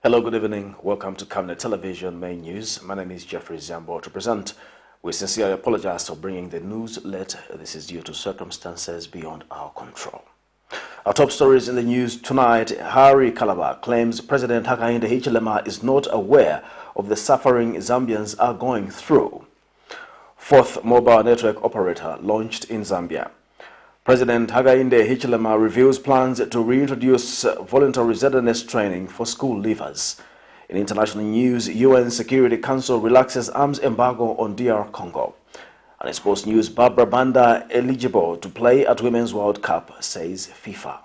Hello, good evening. Welcome to Camnet Television Main News. My name is Jeffrey Zambo. To present, we sincerely apologize for bringing the news late. This is due to circumstances beyond our control. Our top stories in the news tonight. KALABA claims President HAKAINDE HICHILEMA is not aware of the suffering Zambians are going through. Fourth mobile network operator launched in Zambia. President HAKAINDE HICHILEMA reveals plans to reintroduce voluntary ZAMBIANS training for school leavers. In international news, UN Security Council relaxes arms embargo on DR Congo. And in sports news, BANDA eligible to play at Women's World Cup, says FIFA.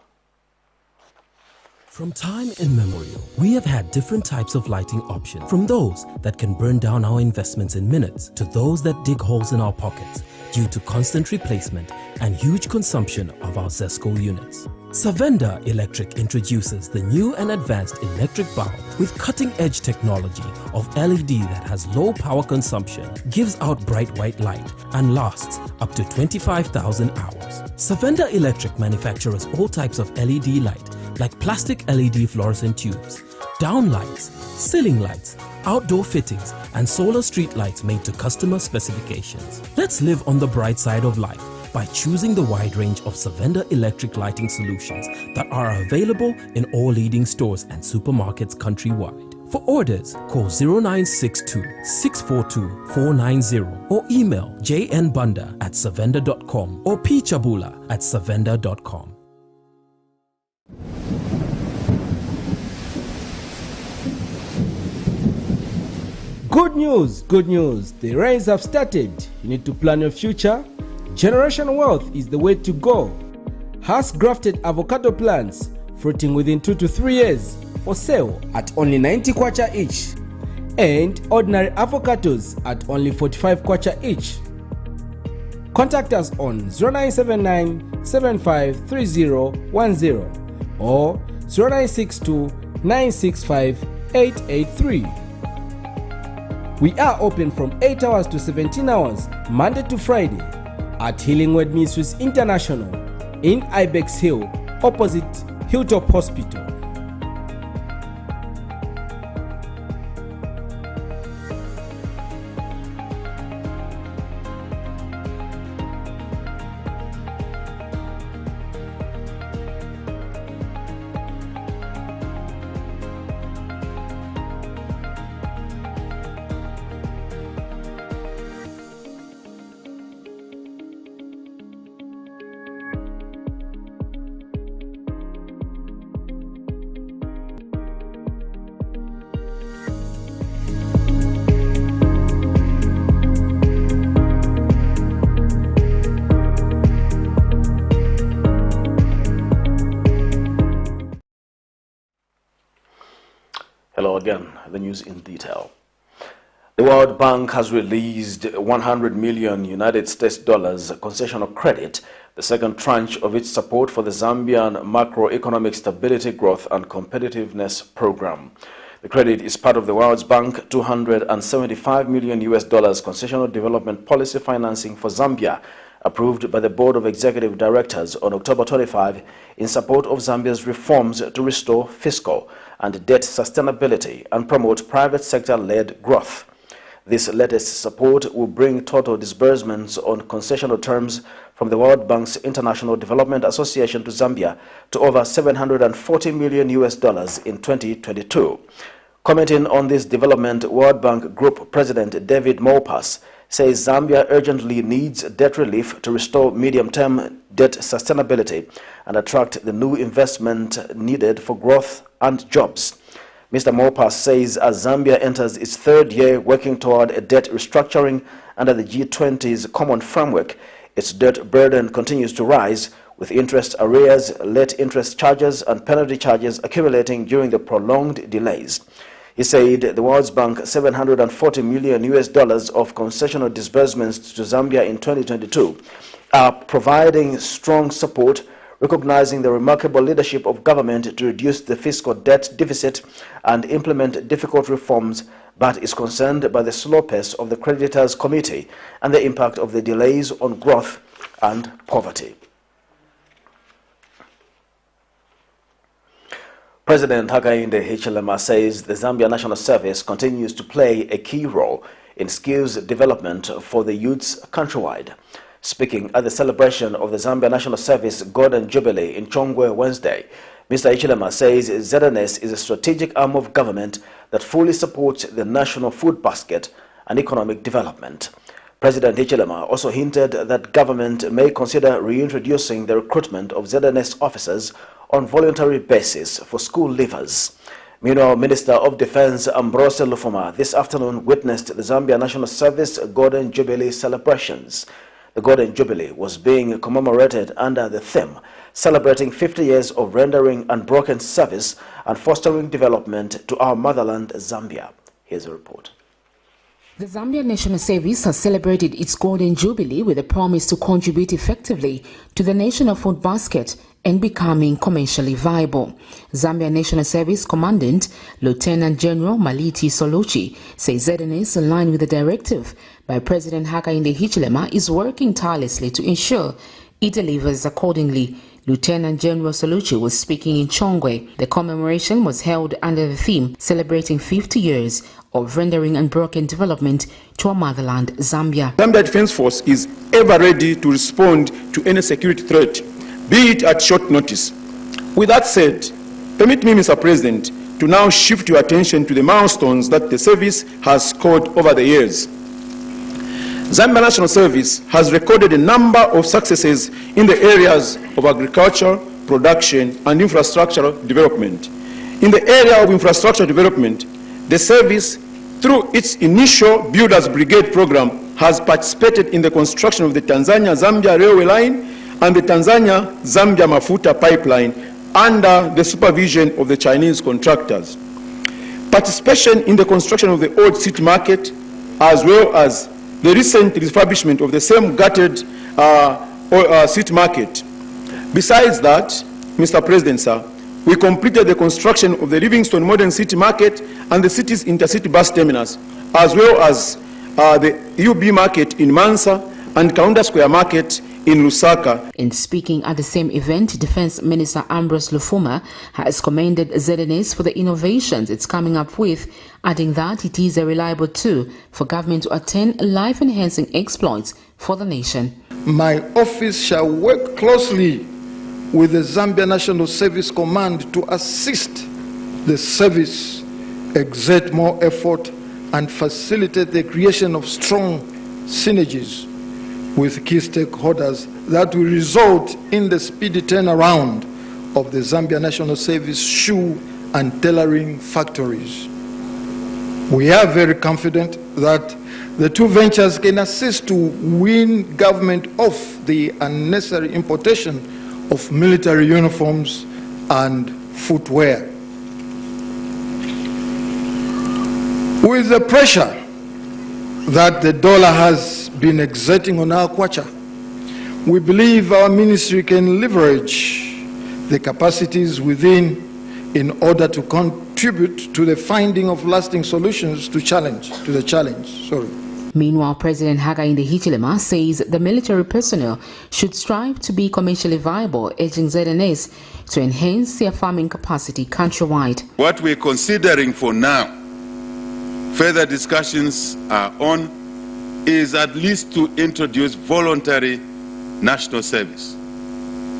From time immemorial, we have had different types of lighting options, from those that can burn down our investments in minutes to those that dig holes in our pockets due to constant replacement and huge consumption of our ZESCO units. Savenda Electric introduces the new and advanced electric bulb with cutting-edge technology of LED that has low power consumption, gives out bright white light, and lasts up to 25,000 hours. Savenda Electric manufactures all types of LED light like plastic LED fluorescent tubes, down lights, ceiling lights, outdoor fittings, and solar street lights made to customer specifications. Let's live on the bright side of life by choosing the wide range of Savenda electric lighting solutions that are available in all leading stores and supermarkets countrywide. For orders, call 0962-642-490 or email jnbanda@savenda.com or pchabula@savenda.com. Good news, the rains have started. You need to plan your future. Generational wealth is the way to go. House-grafted avocado plants fruiting within 2 to 3 years for sale at only 90 kwacha each, and ordinary avocados at only 45 kwacha each. Contact us on 0979 753010 or 0962 965 883. We are open from 8 hours to 17 hours, Monday to Friday, at Healing Word Ministries International in Ibex Hill, opposite Hilltop Hospital. Hello again, the news in detail. The World Bank has released 100 million United States dollars concessional credit, the second tranche of its support for the Zambian Macroeconomic Stability, Growth and Competitiveness Program. The credit is part of the World Bank $275 million concessional development policy financing for Zambia, approved by the Board of Executive Directors on October 25 in support of Zambia's reforms to restore fiscal and debt sustainability and promote private sector-led growth. This latest support will bring total disbursements on concessional terms from the World Bank's International Development Association to Zambia to over $740 million in 2022. Commenting on this development, World Bank Group President David Malpass says Zambia urgently needs debt relief to restore medium-term debt sustainability and attract the new investment needed for growth and jobs. Mr. Malpass says as Zambia enters its third year working toward a debt restructuring under the G20's common framework, its debt burden continues to rise, with interest arrears, late interest charges and penalty charges accumulating during the prolonged delays. He said the World Bank $740 million of concessional disbursements to Zambia in 2022 are providing strong support, recognizing the remarkable leadership of government to reduce the fiscal debt deficit and implement difficult reforms, but is concerned by the slow pace of the creditors' committee and the impact of the delays on growth and poverty. President HAKAINDE HICHILEMA says the Zambia National Service continues to play a key role in skills development for the youths countrywide. Speaking at the celebration of the Zambia National Service Golden Jubilee in Chongwe Wednesday, Mr. HICHILEMA says ZNS is a strategic arm of government that fully supports the national food basket and economic development. President HICHILEMA also hinted that government may consider reintroducing the recruitment of ZNS officers on voluntary basis for school leavers. Meanwhile, Minister of Defense Ambrose Lufuma this afternoon witnessed the Zambia National Service Golden Jubilee celebrations. The Golden Jubilee was being commemorated under the theme celebrating 50 years of rendering unbroken service and fostering development to our motherland, Zambia. Here's a report. The Zambia National Service has celebrated its Golden Jubilee with a promise to contribute effectively to the national food basket and becoming commercially viable. Zambia National Service Commandant Lieutenant General Maliti Soluchi says ZNS, in line with the directive by President HAKAINDE HICHILEMA, is working tirelessly to ensure it delivers accordingly. Lieutenant General Soluchi was speaking in Chongwe. The commemoration was held under the theme celebrating 50 years of rendering unbroken development to our motherland, Zambia. Zambia Defense Force is ever ready to respond to any security threat, be it at short notice. With that said, permit me, Mr. President, to now shift your attention to the milestones that the service has scored over the years. Zambia National Service has recorded a number of successes in the areas of agriculture, production, and infrastructure development. In the area of infrastructure development, the service, through its initial Builders Brigade program, has participated in the construction of the Tanzania-Zambia railway line and the Tanzania-Zambia Mafuta pipeline under the supervision of the Chinese contractors. Participation in the construction of the old city market, as well as the recent refurbishment of the same gutted city market. Besides that, Mr. President, sir, we completed the construction of the Livingstone Modern City Market and the city's intercity bus terminus, as well as the UB Market in Mansa and Kaunda Square Market in Lusaka. In speaking at the same event, Defense Minister Ambrose Lufuma has commended ZNS for the innovations it's coming up with, adding that it is a reliable tool for government to attain life-enhancing exploits for the nation. My office shall work closely with the Zambia National Service Command to assist the service exert more effort and facilitate the creation of strong synergies with key stakeholders that will result in the speedy turnaround of the Zambia National Service shoe and tailoring factories. We are very confident that the two ventures can assist to wean government off the unnecessary importation of military uniforms and footwear. With the pressure that the dollar has been exerting on our kwacha, we believe our ministry can leverage the capacities within in order to contribute to the finding of lasting solutions to the challenge. Meanwhile, President HAKAINDE HICHILEMA says the military personnel should strive to be commercially viable, urging ZNS to enhance their farming capacity countrywide. What we're considering for now, further discussions are on, is at least to introduce voluntary national service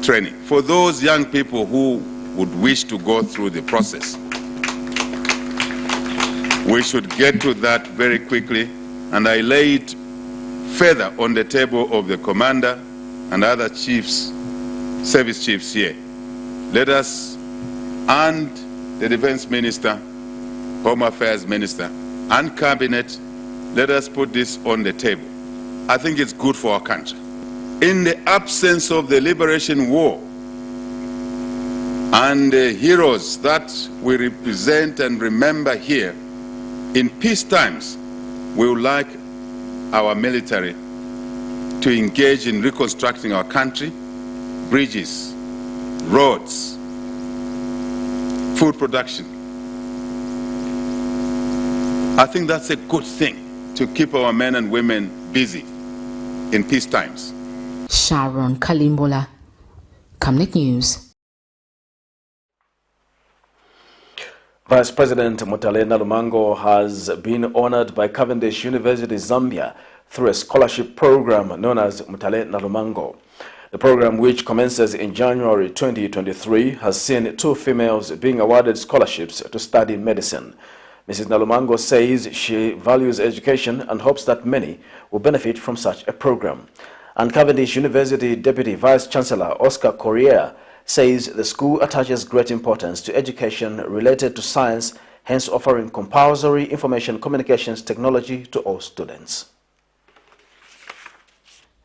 training for those young people who would wish to go through the process. We should get to that very quickly, and I lay it further on the table of the commander and other chiefs, service chiefs here. Let us, and the defense minister, home affairs minister, and cabinet, let us put this on the table. I think it's good for our country. In the absence of the liberation war and the heroes that we represent and remember here, in peace times, we would like our military to engage in reconstructing our country, bridges, roads, food production. I think that's a good thing to keep our men and women busy in peace times. Sharon Kalimbola, Camnet News. Vice President Mutale Nalumango has been honored by Cavendish University, Zambia, through a scholarship program known as Mutale Nalumango. The program, which commences in January 2023, has seen 2 females being awarded scholarships to study medicine. Mrs. Nalumango says she values education and hopes that many will benefit from such a program. And Cavendish University Deputy Vice Chancellor Oscar Correa says the school attaches great importance to education related to science, hence offering compulsory information communications technology to all students.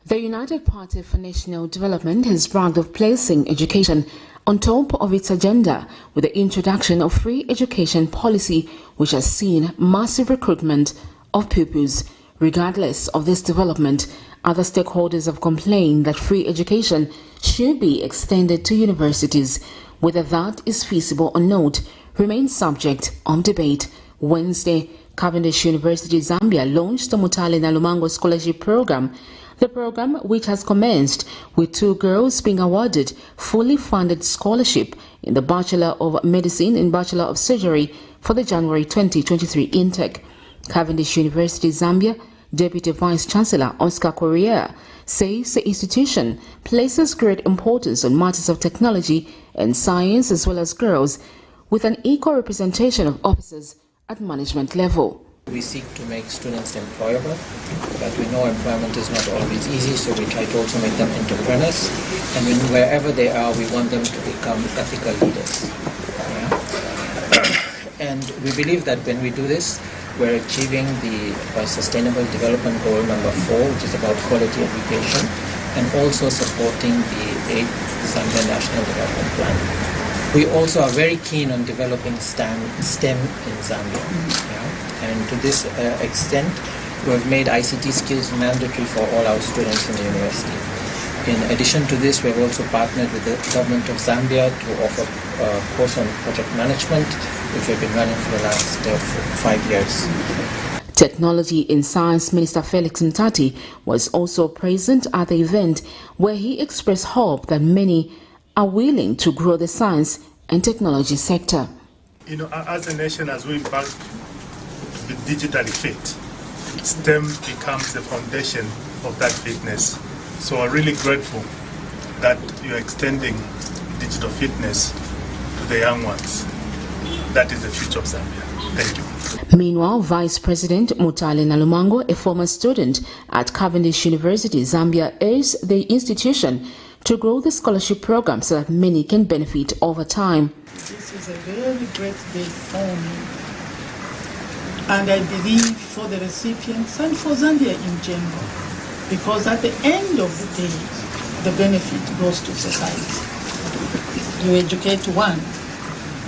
The United Party for National Development has bragged of placing education on top of its agenda with the introduction of free education policy, which has seen massive recruitment of pupils. Regardless of this development, other stakeholders have complained that free education should be extended to universities. Whether that is feasible or not remains subject of debate. Wednesday, Cavendish University Zambia launched the Mutale Nalumango Scholarship Program. The program, which has commenced with 2 girls being awarded fully funded scholarship in the Bachelor of Medicine and Bachelor of Surgery for the January 2023 intake. Cavendish University Zambia Deputy Vice Chancellor Oscar Correa says the institution places great importance on matters of technology and science as well as girls, with an equal representation of officers at management level. We seek to make students employable, but we know employment is not always easy, so we try to also make them entrepreneurs. And wherever they are, we want them to become ethical leaders. Yeah? And we believe that when we do this, we're achieving the Sustainable Development Goal number 4, which is about quality education, and also supporting the 8th Zambia National Development Plan. We also are very keen on developing STEM in Zambia. Yeah? And to this extent, we've made ICT skills mandatory for all our students in the university. In addition to this, we've also partnered with the government of Zambia to offer a course on project management, which we've been running for the last 5 years. Technology and Science Minister Felix Ntati was also present at the event, where he expressed hope that many are willing to grow the science and technology sector. You know, as a nation, as we embark to be digitally fit, STEM becomes the foundation of that fitness. So we're really grateful that you're extending digital fitness to the young ones. That is the future of Zambia. Thank you. Meanwhile, Vice President Mutale Nalumango, a former student at Cavendish University, Zambia, urged the institution to grow the scholarship program so that many can benefit over time. This is a very great day for me, and I believe for the recipients and for Zambia in general, because at the end of the day, the benefit goes to society. You educate one,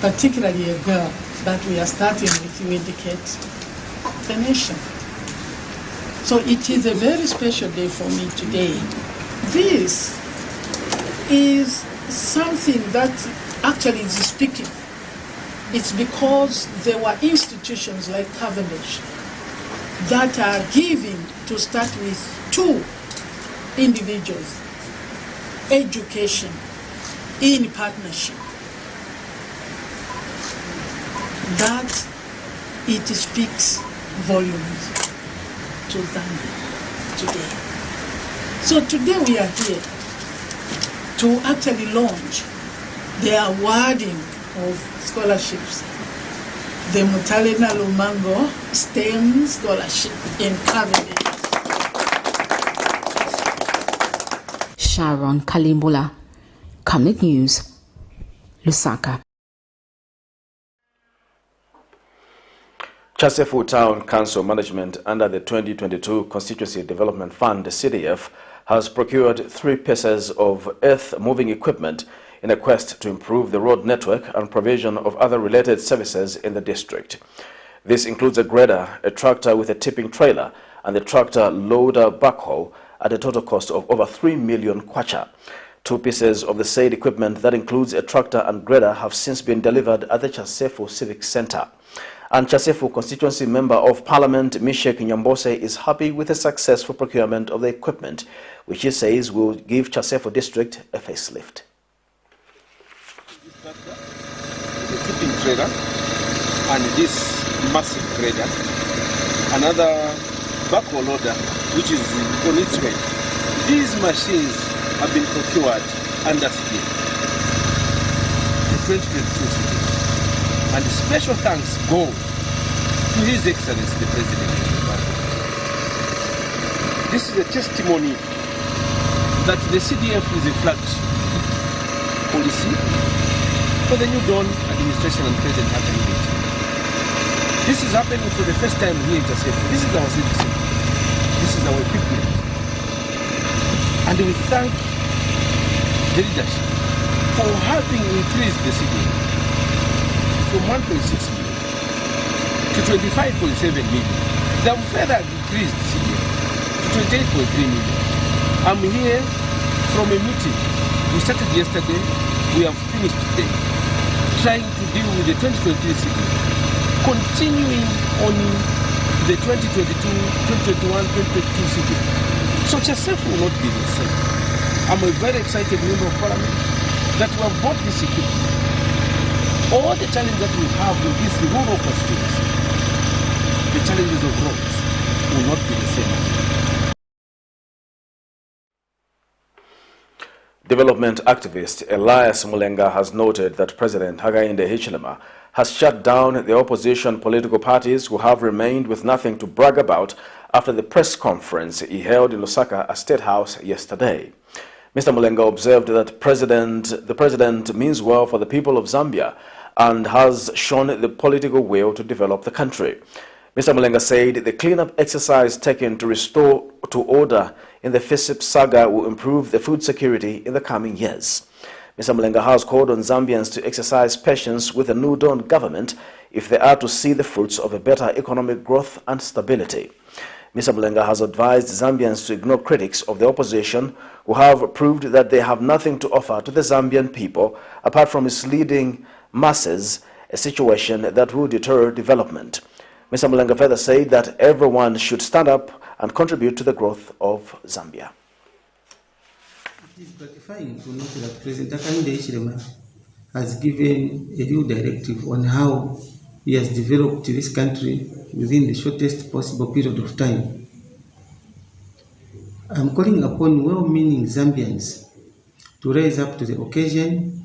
particularly a girl that we are starting with, you educate the nation. So it is a very special day for me today. This is something that actually is speaking. It's because there were institutions like Cavendish that are giving, to start with, 2 individuals education in partnership. That it speaks volumes to Zambia today. So today we are here to actually launch the awarding of scholarships, the Mutale Nalumango STEM Scholarship in Cavendish. Sharon Kalimbula, Camnet News, Lusaka. Chasefu Town Council Management, under the 2022 Constituency Development Fund, CDF, has procured 3 pieces of earth-moving equipment in a quest to improve the road network and provision of other related services in the district. This includes a grader, a tractor with a tipping trailer, and the tractor loader backhoe at a total cost of over 3 million kwacha. 2 pieces of the said equipment, that includes a tractor and grader, have since been delivered at the Chasefu Civic Center. And Chasefu Constituency Member of Parliament Mishek Nyambose is happy with the successful procurement of the equipment, which he says will give Chasefu District a facelift. The tipping trailer and this massive grader, another backhoe loader which is on its way. These machines have been procured under CDA, the 2022 CDA. And special thanks go to His Excellency the President of Zimbabwe. This is a testimony that the CDF is a flagship policy for the New Dawn administration and President HAKAINDE. This is happening for the first time here in Tasefu. This is our citizen. This is our equipment. And we thank the leadership for having increased the CDF from 1.6 million to 25.7 million. They have further increased CDF to 28.3 million. I'm here from a meeting. We started yesterday, we have finished today, trying to deal with the 2023 CDF, continuing on the 2022, 2021, 2022 CDF. So Tasefu will not be the same. I'm a very excited member of Parliament that we have bought this equipment. All the challenges that we have in this rural constituency, the challenges of roads will not be the same. Development activist Elias Mulenga has noted that President HAKAINDE HICHILEMA has shut down the opposition political parties who have remained with nothing to brag about after the press conference he held in Lusaka, a state house, yesterday. Mr. Mulenga observed that the president means well for the people of Zambia and has shown the political will to develop the country. Mr. Mulenga said the cleanup exercise taken to restore to order in the FISIP saga will improve the food security in the coming years. Mr. Mulenga has called on Zambians to exercise patience with the New Dawn government if they are to see the fruits of a better economic growth and stability. Mr. Mulenga has advised Zambians to ignore critics of the opposition who have proved that they have nothing to offer to the Zambian people apart from misleading masses, a situation that will deter development. Mr. Mulenga further said that everyone should stand up and contribute to the growth of Zambia. It is gratifying to note that President HAKAINDE HICHILEMA has given a new directive on how he has developed this country within the shortest possible period of time. I am calling upon well-meaning Zambians to rise up to the occasion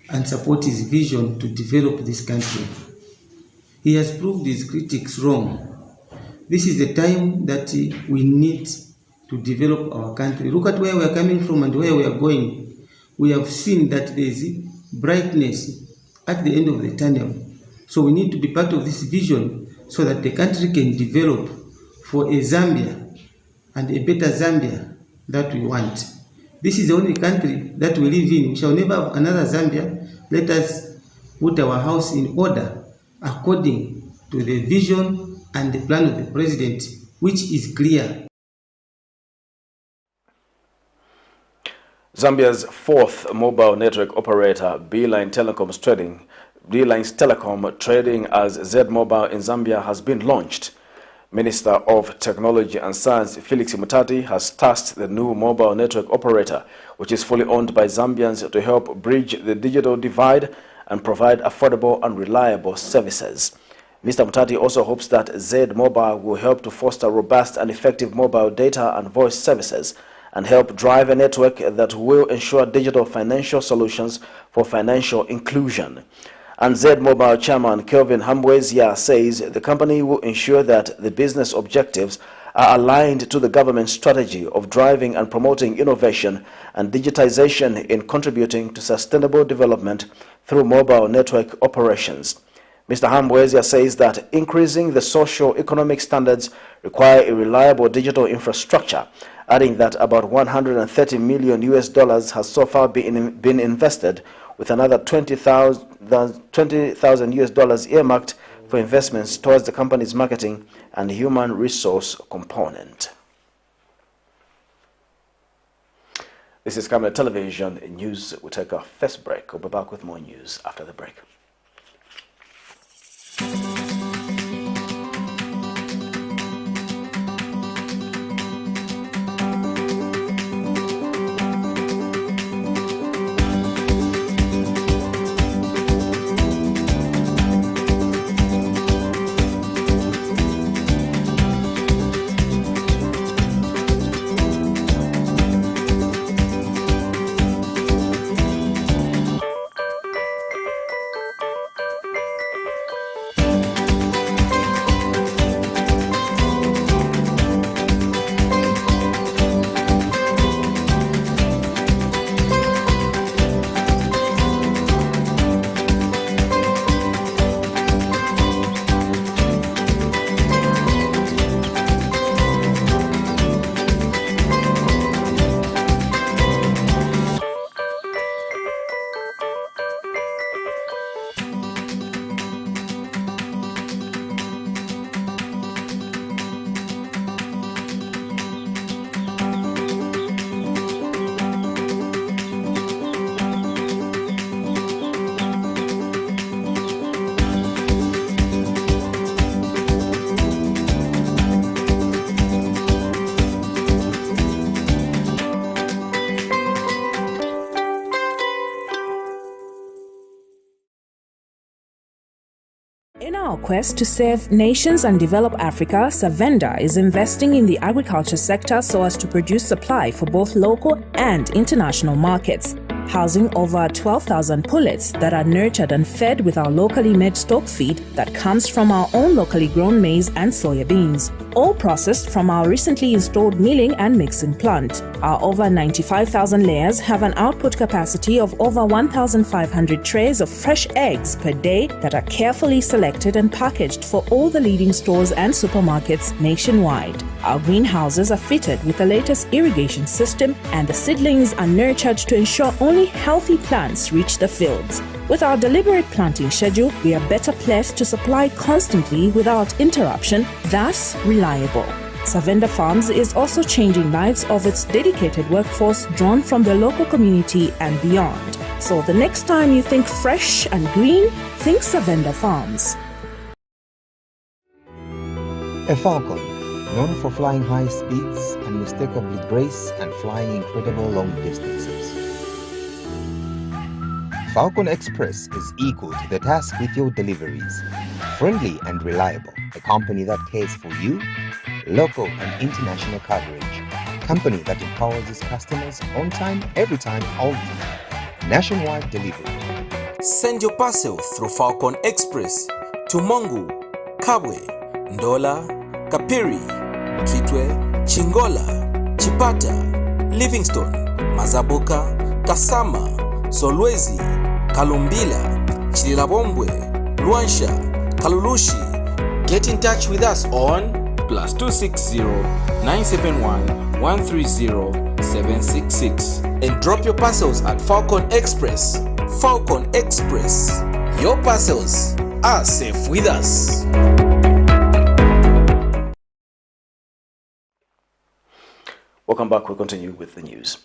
and support his vision to develop this country. He has proved his critics wrong. This is the time that we need to develop our country. Look at where we are coming from and where we are going. We have seen that there is brightness at the end of the tunnel. So we need to be part of this vision so that the country can develop for a Zambia and a better Zambia that we want. This is the only country that we live in. We shall never have another Zambia. Let us put our house in order according to the vision and the plan of the president, which is clear. Zambia's fourth mobile network operator, Beeline Telecom trading as Z Mobile in Zambia, has been launched. Minister of Technology and Science Felix Mutati has tasked the new mobile network operator, which is fully owned by Zambians, to help bridge the digital divide and provide affordable and reliable services. Mr. Mutati also hopes that Z Mobile will help to foster robust and effective mobile data and voice services and help drive a network that will ensure digital financial solutions for financial inclusion. And Z Mobile Chairman Kelvin Hambwezia says the company will ensure that the business objectives are aligned to the government's strategy of driving and promoting innovation and digitization in contributing to sustainable development through mobile network operations. Mr. Hambwezia says that increasing the socio-economic standards require a reliable digital infrastructure, adding that about $130 million has so far been invested, with another $20,000 earmarked for investments towards the company's marketing and human resource component. This is Camnet Television News. We'll take our first break. We'll be back with more news after the break. In our quest to serve nations and develop Africa, Savenda is investing in the agriculture sector so as to produce supply for both local and international markets, housing over 12,000 pullets that are nurtured and fed with our locally made stock feed that comes from our own locally grown maize and soya beans, all processed from our recently installed milling and mixing plant. Our over 95,000 layers have an output capacity of over 1,500 trays of fresh eggs per day that are carefully selected and packaged for all the leading stores and supermarkets nationwide. Our greenhouses are fitted with the latest irrigation system, and the seedlings are nurtured to ensure only healthy plants reach the fields. With our deliberate planting schedule, we are better placed to supply constantly without interruption, thus reliable. Savenda Farms is also changing lives of its dedicated workforce drawn from the local community and beyond. So the next time you think fresh and green, think Savenda Farms. A falcon, known for flying high speeds, unmistakably grace and flying incredible long distances. Falcon Express is equal to the task with your deliveries. Friendly and reliable, a company that cares for you, local and international coverage, company that empowers its customers on time, every time, all the time. Nationwide delivery. Send your parcel through Falcon Express to Mongu, Kabwe, Ndola, Kapiri, Kitwe, Chingola, Chipata, Livingstone, Mazabuka, Kasama, Solwezi, Kalumbila, Chililabombwe, Luansha, Kalulushi. Get in touch with us on +260 971 130 766 and drop your parcels at Falcon Express. Falcon Express. Your parcels are safe with us. Welcome back. We'll continue with the news.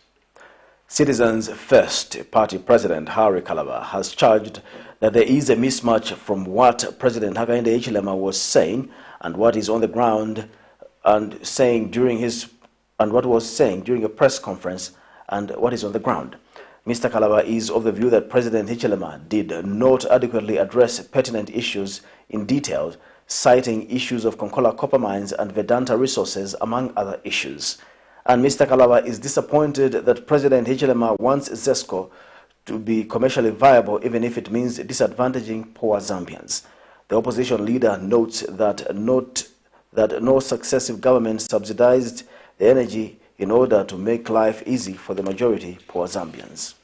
Citizens First Party President KALABA has charged that there is a mismatch from what President HAKAINDE HICHILEMA was saying and what is on the ground and what was saying during a press conference and what is on the ground. Mr. KALABA is of the view that President HICHILEMA did not adequately address pertinent issues in detail, citing issues of Konkola copper mines and Vedanta resources, among other issues. And Mr. KALABA is disappointed that President HICHILEMA wants ZESCO to be commercially viable, even if it means disadvantaging poor Zambians. The opposition leader notes that no successive government subsidized the energy in order to make life easy for the majority poor Zambians.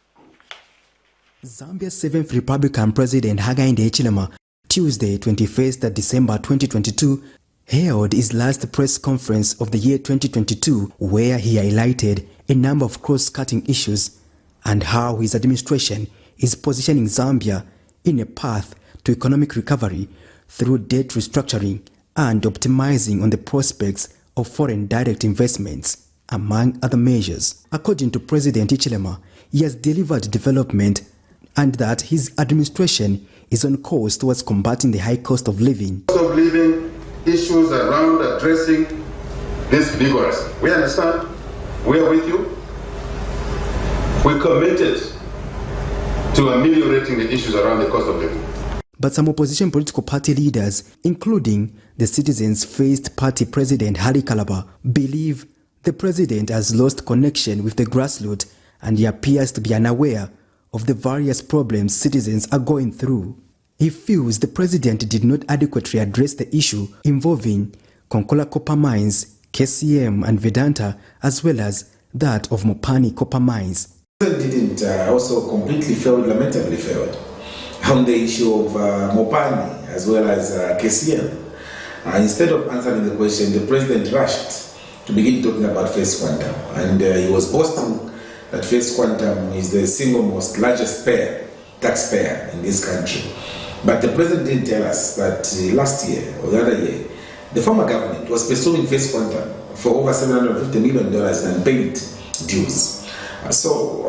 Zambia's 7th Republican President HAKAINDE HICHILEMA, Tuesday, 21st December 2022, held his last press conference of the year 2022, where he highlighted a number of cross-cutting issues and how his administration is positioning Zambia in a path to economic recovery through debt restructuring and optimizing on the prospects of foreign direct investments, among other measures. According to President HICHILEMA, he has delivered development and that his administration is on course towards combating the high cost of living. Issues around addressing this vigorously. We understand. We are with you. We're committed to ameliorating the issues around the cost of living. But some opposition political party leaders, including the Citizens First Party President KALABA, believe the president has lost connection with the grassroots and he appears to be unaware of the various problems citizens are going through. He feels the president did not adequately address the issue involving Konkola copper mines, KCM and Vedanta, as well as that of Mopani copper mines. The president didn't also completely failed, lamentably failed, on the issue of Mopani as well as KCM. Instead of answering the question, the president rushed to begin talking about First Quantum, and he was boasting that First Quantum is the single most largest taxpayer in this country. But the president didn't tell us that last year or the other year, the former government was pursuing First Quantum for over $750 million in unpaid dues. So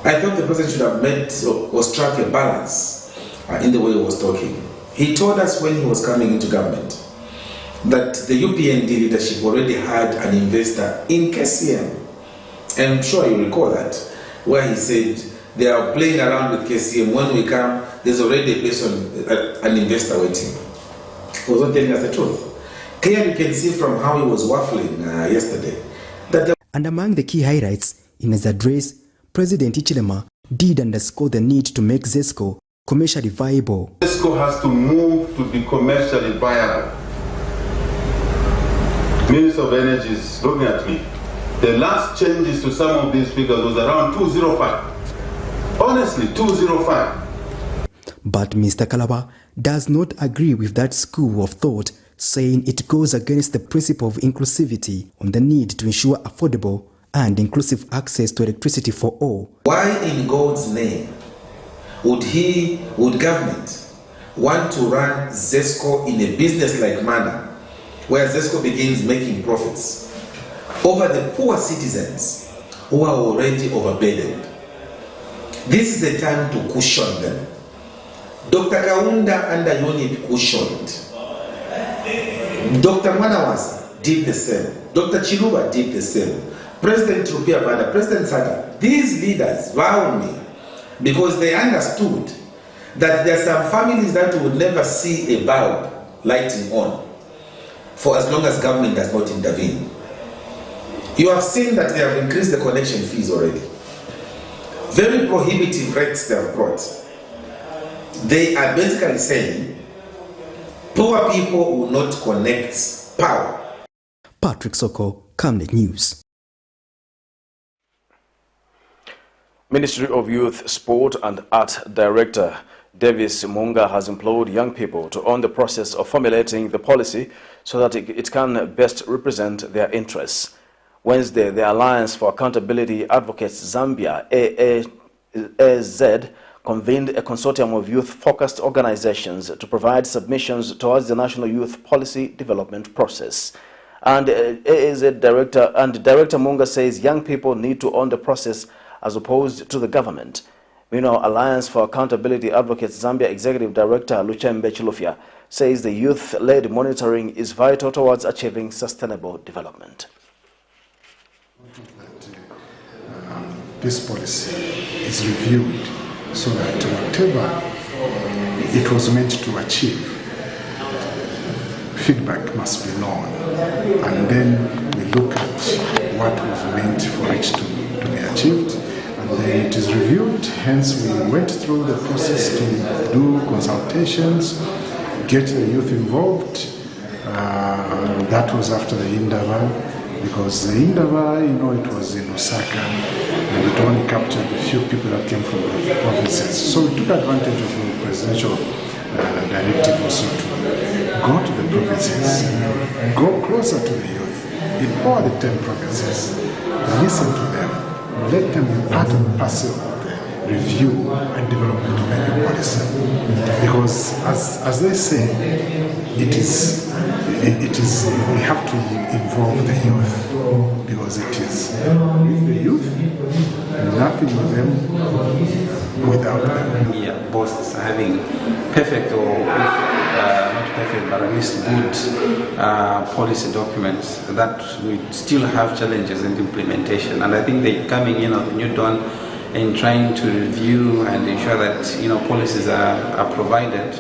I thought the president should have made or struck a balance in the way he was talking. He told us when he was coming into government that the UPND leadership already had an investor in KCM. And I'm sure you recall that, where he said they are playing around with KCM. When we come, there's already a person, an investor waiting. He was not telling us the truth. Clearly, you can see from how he was waffling yesterday that And among the key highlights in his address, President HICHILEMA did underscore the need to make ZESCO commercially viable. ZESCO has to move to be commercially viable. Minister of Energy is looking at me. The last changes to some of these figures was around 205. Honestly, 205. But Mr. KALABA does not agree with that school of thought, saying it goes against the principle of inclusivity on the need to ensure affordable and inclusive access to electricity for all. Why in God's name would government want to run ZESCO in a business-like manner where ZESCO begins making profits over the poor citizens who are already overburdened? This is a time to cushion them. Dr. Kaunda under UNIP cushioned. Dr. Manawasa did the same. Dr. Chiluba did the same. President Rupia Banda, President Sata, these leaders vow me because they understood that there are some families that would never see a bulb lighting on for as long as government does not intervene. You have seen that they have increased the connection fees already. Very prohibitive rates they have brought. They are basically saying poor people will not connect power. Patrick Soko, Camnet News. Ministry of Youth, Sport and Art Director Davis Munga has implored young people to own the process of formulating the policy so that it can best represent their interests. Wednesday, the Alliance for Accountability Advocates Zambia, AAZ, convened a consortium of youth-focused organizations to provide submissions towards the National Youth Policy Development process. And AAZ Director Munga says young people need to own the process as opposed to the government. Meanwhile, Alliance for Accountability Advocates Zambia Executive Director Luchembe Chilufya says the youth-led monitoring is vital towards achieving sustainable development. This policy is reviewed so that whatever it was meant to achieve, feedback must be known, and then we look at what was meant for it to be achieved, and then it is reviewed. Hence we went through the process to do consultations, get the youth involved. That was after the Indaba, because the Indaba, it was in Osaka, and it only captured a few people that came from the provinces. So we took advantage of the presidential directive also to go to the provinces, go closer to the youth in all the 10 provinces, listen to them, let them be part and parcel of the review and development of any policy. Because as they say, it is we have to involve the youth, because it is with the youth, nothing with them without them. Yeah, both having perfect or not perfect, but at least good policy documents, that we still have challenges in implementation. And I think they're coming in on the new dawn and trying to review and ensure that policies are provided.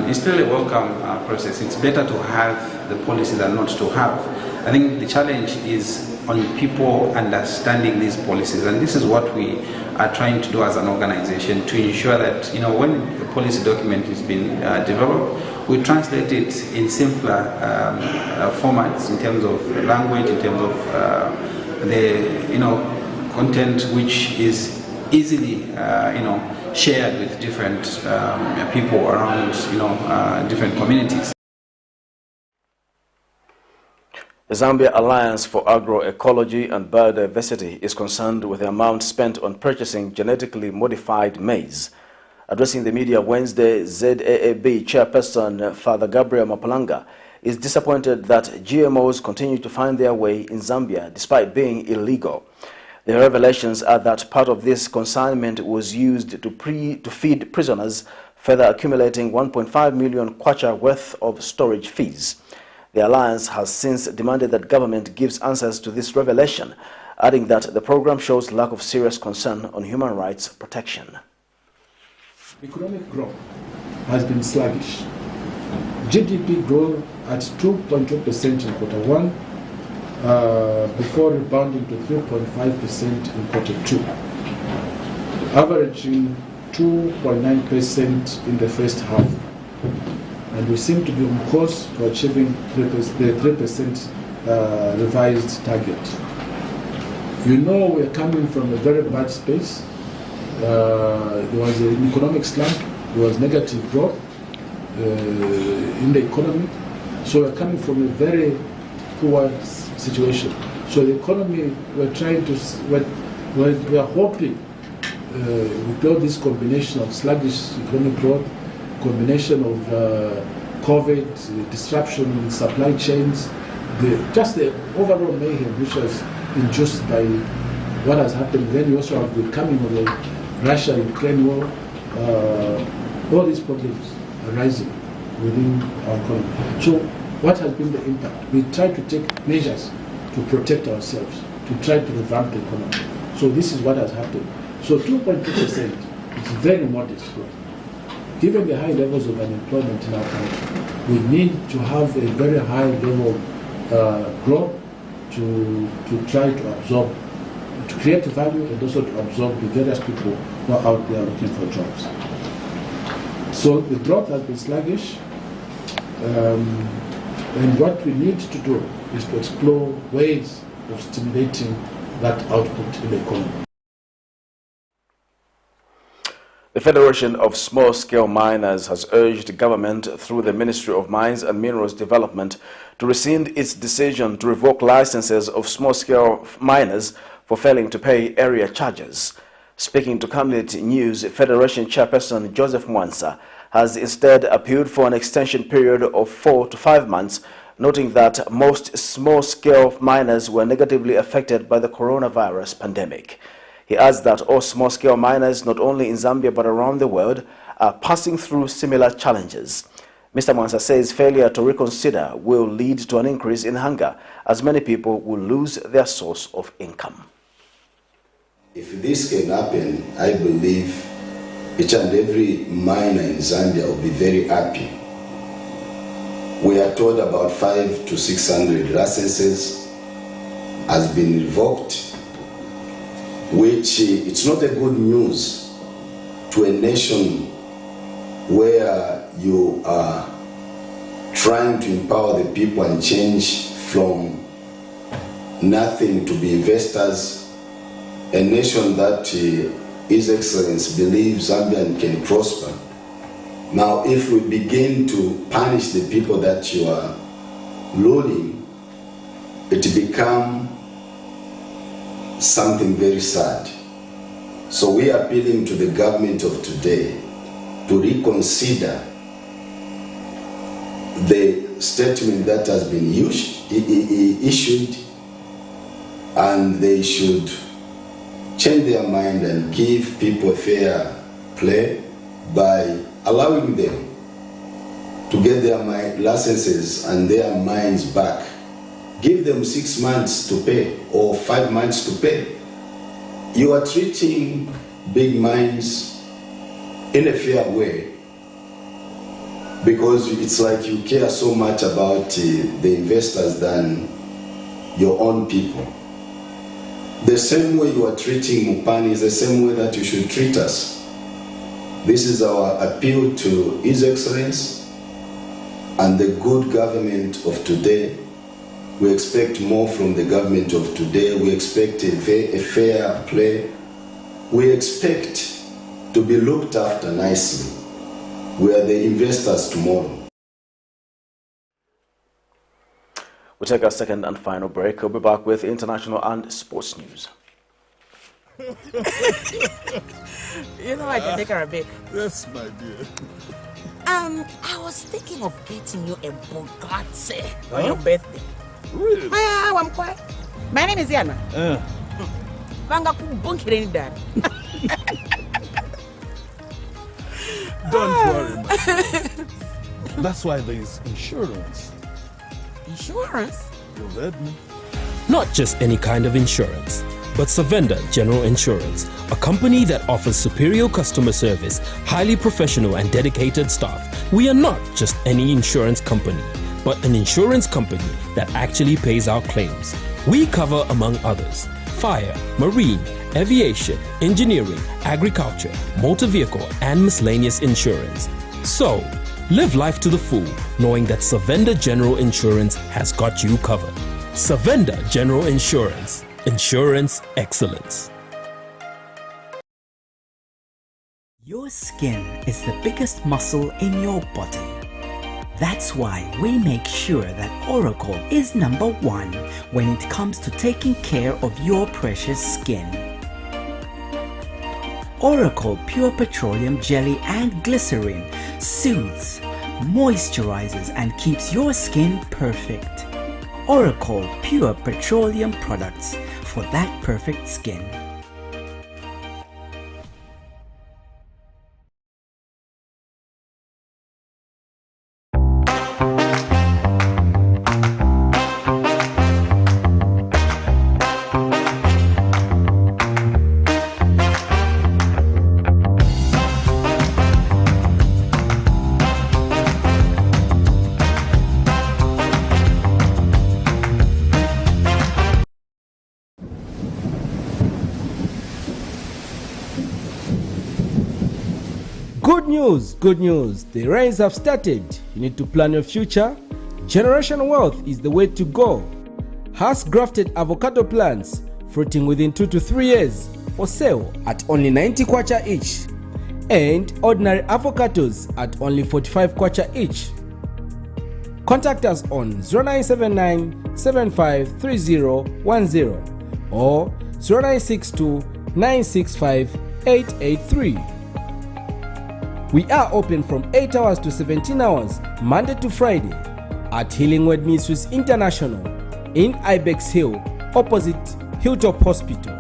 It's still a welcome process. It's better to have the policy than not to have. I think the challenge is on people understanding these policies, and this is what we are trying to do as an organization to ensure that when the policy document is being developed, we translate it in simpler formats in terms of language, in terms of the content which is easily shared with different people around different communities. The Zambia Alliance for Agroecology and Biodiversity is concerned with the amount spent on purchasing genetically modified maize. Addressing the media Wednesday, ZAAB chairperson Father Gabriel Mapalanga is disappointed that GMOs continue to find their way in Zambia despite being illegal. The revelations are that part of this consignment was used to feed prisoners, further accumulating 1.5 million kwacha worth of storage fees. The alliance has since demanded that government gives answers to this revelation, adding that the program shows lack of serious concern on human rights protection. Economic growth has been sluggish. GDP grew at 2.2% in Q1 before rebounding to 3.5% in Q2, averaging 2.9% in the first half. And we seem to be on course to achieving the 3% revised target. You know, we're coming from a very bad space. There was an economic slump, there was negative growth in the economy. So we're coming from a very poor situation. So the economy, we're hoping with all this combination of sluggish economic growth, combination of COVID, disruption in supply chains, just the overall mayhem which was induced by what has happened. Then you also have the coming of the Russia-Ukraine war, all these problems arising within our economy. So what has been the impact? We try to take measures to protect ourselves, to try to revamp the economy. So this is what has happened. So 2.2% is very modest growth. Given the high levels of unemployment in our country, we need to have a very high level of growth to try to absorb, to create value and also to absorb the various people who are out there looking for jobs. So the growth has been sluggish, and what we need to do is to explore ways of stimulating that output in the economy. The Federation of Small-Scale Miners has urged the government through the Ministry of Mines and Minerals Development to rescind its decision to revoke licenses of small-scale miners for failing to pay area charges. Speaking to Camnet News, Federation Chairperson Joseph Mwansa has instead appealed for an extension period of 4 to 5 months, noting that most small-scale miners were negatively affected by the coronavirus pandemic. He adds that all small-scale miners, not only in Zambia but around the world, are passing through similar challenges. Mr. Mwansa says failure to reconsider will lead to an increase in hunger, as many people will lose their source of income. If this can happen, I believe each and every miner in Zambia will be very happy. We are told about 500 to 600 licenses has been revoked, which it's not a good news to a nation where you are trying to empower the people and change from nothing to be investors, a nation that His Excellency believes Zambian can prosper. Now, if we begin to punish the people that you are ruling, it becomes something very sad. So we are appealing to the government of today to reconsider the statement that has been issued, and they should change their mind and give people fair play by allowing them to get their licenses and their mines back. Give them 6 months to pay or 5 months to pay. You are treating big mines in a fair way because it's like you care so much about the investors than your own people. The same way you are treating Mupani is the same way that you should treat us. This is our appeal to His Excellency and the good government of today. We expect more from the government of today. We expect a fair play. We expect to be looked after nicely. We are the investors tomorrow. We'll take our second and final break. We'll be back with international and sports news. You know I can take her a bit. Yes, my dear. I was thinking of getting you a Bugatti on your birthday. Really? I'm quiet. My name is Yana. Don't worry, my dear. That's why there is insurance. Insurance? You heard me. Not just any kind of insurance. but Savenda General Insurance, a company that offers superior customer service, highly professional and dedicated staff. We are not just any insurance company, but an insurance company that actually pays our claims. We cover, among others, fire, marine, aviation, engineering, agriculture, motor vehicle, and miscellaneous insurance. So, live life to the full, knowing that Savenda General Insurance has got you covered. Savenda General Insurance. Insurance excellence. Your skin is the biggest muscle in your body. That's why we make sure that Oracle is #1 when it comes to taking care of your precious skin. Oracle Pure Petroleum Jelly and Glycerin soothes, moisturizes and keeps your skin perfect. Oracle Pure Petroleum products for that perfect skin. Good news, the rains have started. You need to plan your future. Generational wealth is the way to go. Has grafted avocado plants fruiting within 2 to 3 years for sale at only 90 kwacha each, and ordinary avocados at only 45 kwacha each. Contact us on 0979 753010 or 0962 965 883. We are open from 8 hours to 17 hours, Monday to Friday, at Healing Word Ministries International in Ibex Hill, opposite Hilltop Hospital.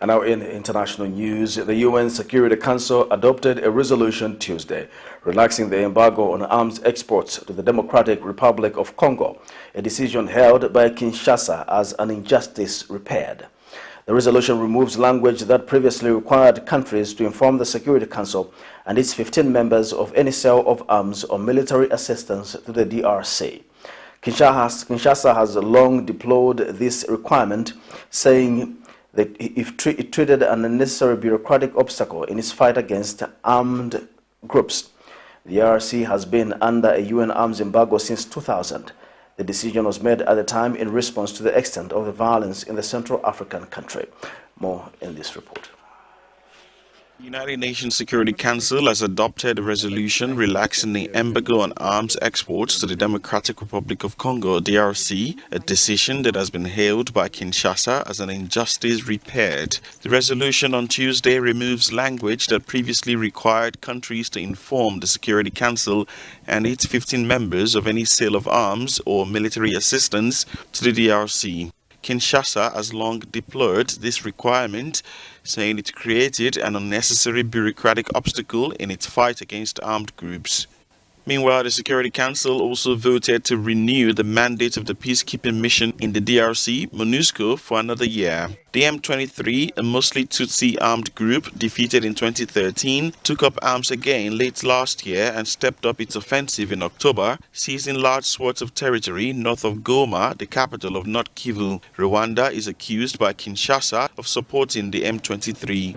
And now in international news, the UN Security Council adopted a resolution Tuesday relaxing the embargo on arms exports to the Democratic Republic of Congo, a decision held by Kinshasa as an injustice repaired. The resolution removes language that previously required countries to inform the Security Council and its 15 members of any sale of arms or military assistance to the DRC. Kinshasa has long deplored this requirement, saying that it treated an unnecessary bureaucratic obstacle in its fight against armed groups. The DRC has been under a UN arms embargo since 2000. The decision was made at the time in response to the extent of the violence in the Central African country. More in this report. The United Nations Security Council has adopted a resolution relaxing the embargo on arms exports to the Democratic Republic of Congo, DRC, a decision that has been hailed by Kinshasa as an injustice repaired. The resolution on Tuesday removes language that previously required countries to inform the Security Council and its 15 members of any sale of arms or military assistance to the DRC. Kinshasa has long deplored this requirement, saying it created an unnecessary bureaucratic obstacle in its fight against armed groups. Meanwhile, the Security Council also voted to renew the mandate of the peacekeeping mission in the DRC, MONUSCO, for another year. The M23, a mostly Tutsi armed group defeated in 2013, took up arms again late last year and stepped up its offensive in October, seizing large swaths of territory north of Goma, the capital of North Kivu. Rwanda is accused by Kinshasa of supporting the M23.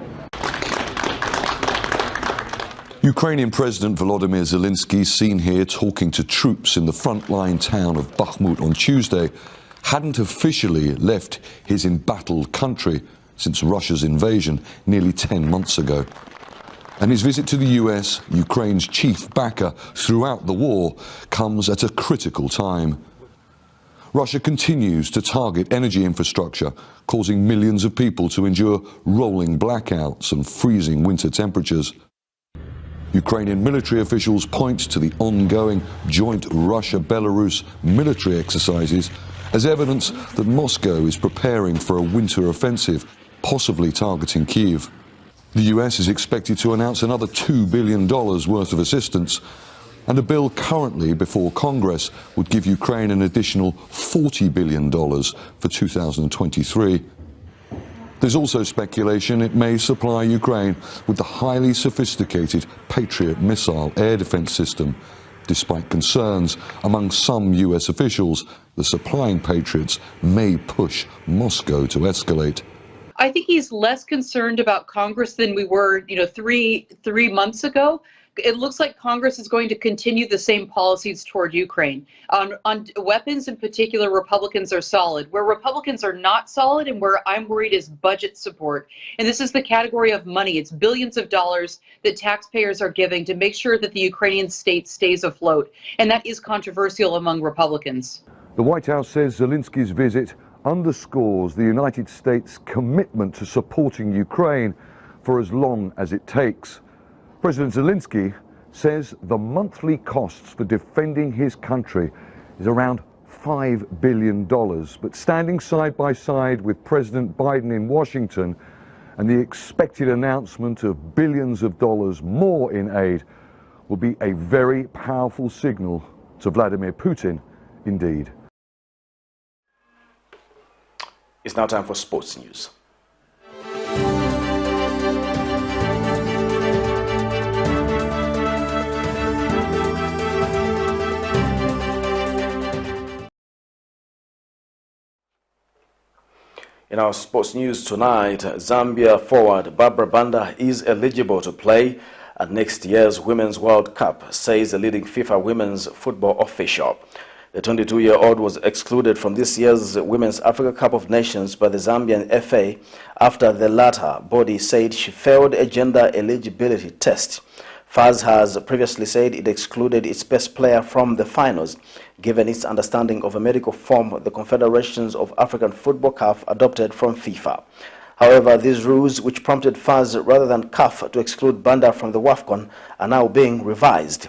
Ukrainian President Volodymyr Zelensky seen here talking to troops in the frontline town of Bakhmut on Tuesday hadn't officially left his embattled country since Russia's invasion nearly 10 months ago. And his visit to the US, Ukraine's chief backer throughout the war, comes at a critical time. Russia continues to target energy infrastructure, causing millions of people to endure rolling blackouts and freezing winter temperatures. Ukrainian military officials point to the ongoing joint Russia-Belarus military exercises as evidence that Moscow is preparing for a winter offensive, possibly targeting Kyiv. The US is expected to announce another $2 billion worth of assistance, and a bill currently before Congress would give Ukraine an additional $40 billion for 2023. There's also speculation it may supply Ukraine with the highly sophisticated Patriot missile air defense system, despite concerns among some US officials that supplying Patriots may push Moscow to escalate. I think he's less concerned about Congress than we were, three months ago. It looks like Congress is going to continue the same policies toward Ukraine. On weapons in particular, Republicans are solid. Where Republicans are not solid and where I'm worried is budget support. And this is the category of money. It's billions of dollars that taxpayers are giving to make sure that the Ukrainian state stays afloat. And that is controversial among Republicans. The White House says Zelensky's visit underscores the United States' commitment to supporting Ukraine for as long as it takes. President Zelensky says the monthly costs for defending his country is around $5 billion, but standing side by side with President Biden in Washington and the expected announcement of billions of dollars more in aid will be a very powerful signal to Vladimir Putin indeed. It's now time for sports news. In our sports news tonight, Zambia forward BARBRA Banda is eligible to play at next year's Women's World Cup, says a leading FIFA women's football official. The 22-year-old was excluded from this year's Women's Africa Cup of Nations by the Zambian FA after the latter body said she failed a gender eligibility test. FAZ has previously said it excluded its best player from the finals, given its understanding of a medical form the Confederations of African Football CAF adopted from FIFA. However, these rules, which prompted FAZ rather than CAF to exclude Banda from the WAFCON, are now being revised.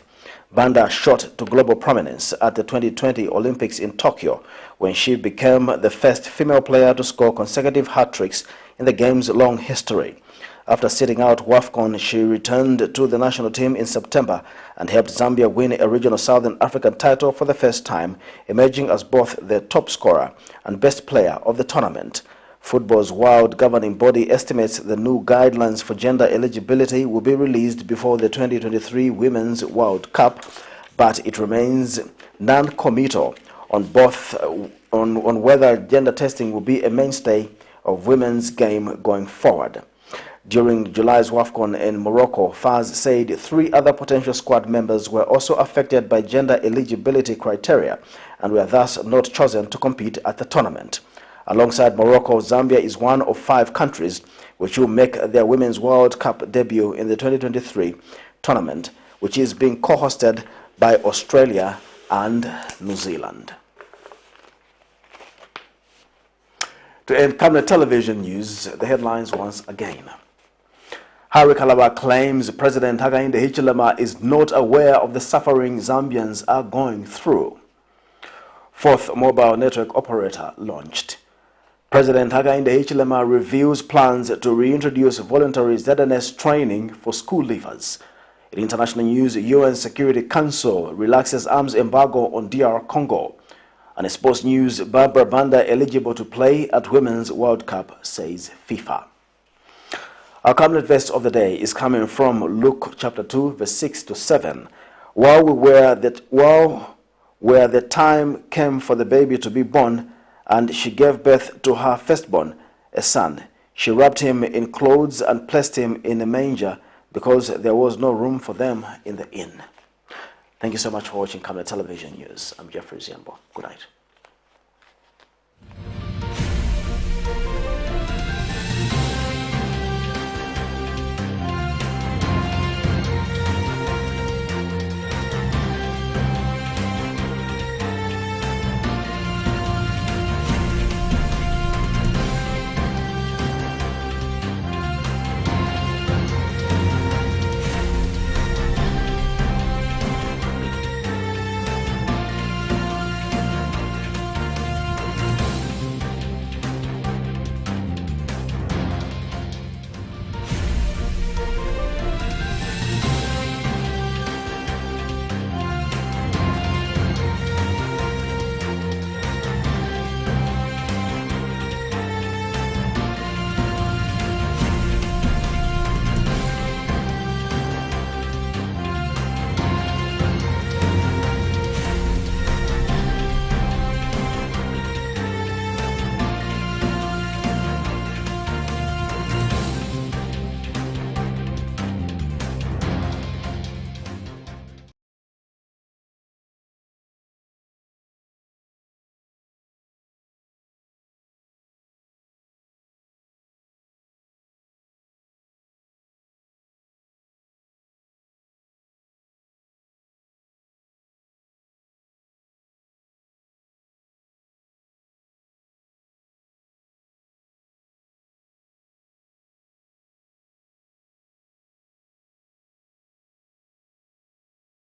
Banda shot to global prominence at the 2020 Olympics in Tokyo when she became the first female player to score consecutive hat-tricks in the game's long history. After sitting out WAFCON, she returned to the national team in September and helped Zambia win a regional Southern African title for the first time, emerging as both the top scorer and best player of the tournament. Football's world governing body estimates the new guidelines for gender eligibility will be released before the 2023 Women's World Cup, but it remains non-committal on whether gender testing will be a mainstay of women's game going forward. During July's WAFCON in Morocco, FAZ said 3 other potential squad members were also affected by gender eligibility criteria and were thus not chosen to compete at the tournament. Alongside Morocco, Zambia is one of 5 countries which will make their Women's World Cup debut in the 2023 tournament, which is being co-hosted by Australia and New Zealand. To end Camnet television news, the headlines once again. Harry KALABA claims President HAKAINDE HICHILEMA is not aware of the suffering Zambians are going through. 4th mobile network operator launched. President HAKAINDE HICHILEMA reviews plans to reintroduce voluntary ZNS training for school leavers. In international news, UN Security Council relaxes arms embargo on DR Congo. And in sports news, BARBRA Banda eligible to play at Women's World Cup, says FIFA. Our Camnet verse of the day is coming from Luke chapter 2, verse 6 to 7. While the time came for the baby to be born, and she gave birth to her firstborn, a son, she wrapped him in clothes and placed him in a manger because there was no room for them in the inn. Thank you so much for watching Camnet Television News. I'm Jeffrey Zianbo. Good night.